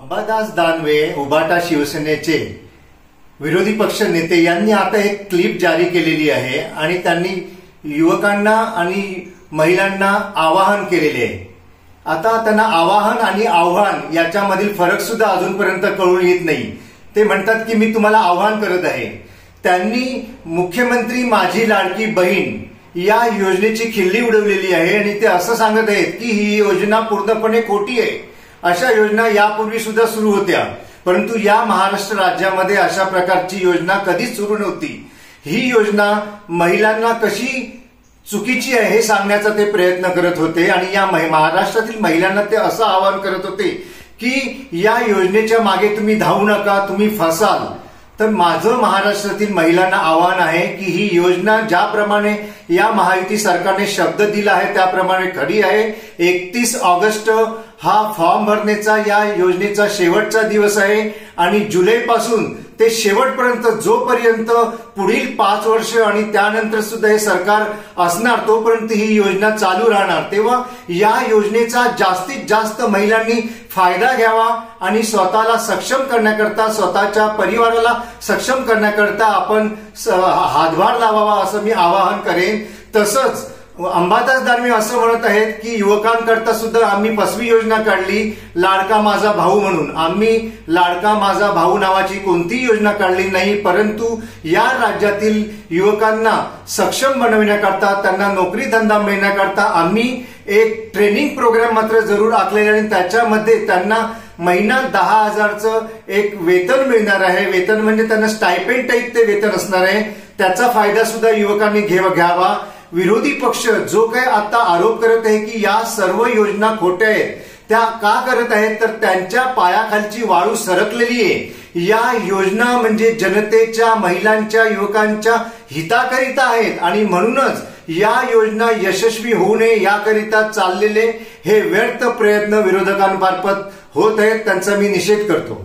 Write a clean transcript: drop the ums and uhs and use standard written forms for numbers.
अंबादास दानवे उभाटा शिवसेनेचे विरोधी पक्ष नेते यांनी आता एक क्लिप जारी केलेली आहे आणि त्यांनी युवकांना आणि महिलांना आवाहन केलेले आहे। आता त्यांना आवाहन आणि आव्हान याच्यामधील फरक सुद्धा अजूनपर्यंत कळून येत नाही। ते म्हणतात की मी तुम्हाला आवाहन करत आहे। त्यांनी मुख्यमंत्री माझी लाडकी बहीण या योजनेची खिल्ली उडवलेली आहे आणि ते असं सांगत आहेत की ही योजना पूर्णपणे खोटी आहे। अशा योजना यापूर्वी सुद्धा सुरू होत्या, परंतु या महाराष्ट्र राज्यामध्ये अशा प्रकारची योजना कधीच सुरू नव्हती। ही योजना महिलांना कशी चुकीची आहे हे सांगण्याचा ते प्रयत्न करत होते आणि या महाराष्ट्रातील महिलांना ते असं आवाहन करत होते की या योजनेच्या मागे तुम्ही धावू नका, तुम्ही फसाल। तर माझं महाराष्ट्रातील महिलांना आवाहन आहे की ही योजना ज्याप्रमाणे या महायुती सरकारने शब्द दिला आहे त्याप्रमाणे खरी आहे। 31 ऑगस्ट हा फॉर्म भरण्याचा या योजनेचा शेवटचा दिवस आहे आणि जुलैपासून ते शेवटपर्यंत जोपर्यंत पुढील 5 वर्ष आणि त्यानंतर सुद्धा हे सरकार असणार तोपर्यंत ही योजना चालू राहणार। तेव्हा या योजनेचा जास्तीत जास्त महिलांनी फायदा घ्यावा आणि स्वतःला सक्षम करण्याकरता, स्वतःच्या परिवाराला सक्षम करण्याकरता आपण हातभार लावावा असं मी आवाहन करेन। तसंच अंबादास दानवे असं म्हणत आहेत की युवकांकरता सुद्धा आम्ही 5वी योजना काढली, लाडका माझा भाऊ म्हणून। आम्ही लाडका माझा भाऊ नावाची कोणतीही योजना काढली नाही, परंतु या राज्यातील युवकांना सक्षम बनवण्याकरता, त्यांना नोकरी धंदा मिळण्याकरता आम्ही एक ट्रेनिंग प्रोग्राम मात्र जरूर आखलेला आणि त्याच्यामध्ये त्यांना महिना 10,000चं एक वेतन मिळणार आहे। वेतन म्हणजे त्यांना स्टायपेंड टाईप ते वेतन असणार आहे। त्याचा फायदा सुद्धा युवकांनी घ्यावा। विरोधी पक्ष जो काही आता आरोप करत आहे की या सर्व योजना खोट्या आहेत, त्या का करत आहेत तर त्यांच्या पायाखालची वाळू सरकलेली आहे। या योजना म्हणजे जनतेच्या, महिलांच्या, युवकांच्या हिताकरिता आहेत आणि म्हणूनच या योजना यशस्वी होऊ नये याकरिता चाललेले हे व्यर्थ प्रयत्न विरोधकांमार्फत होत आहेत, त्यांचा मी निषेध करतो।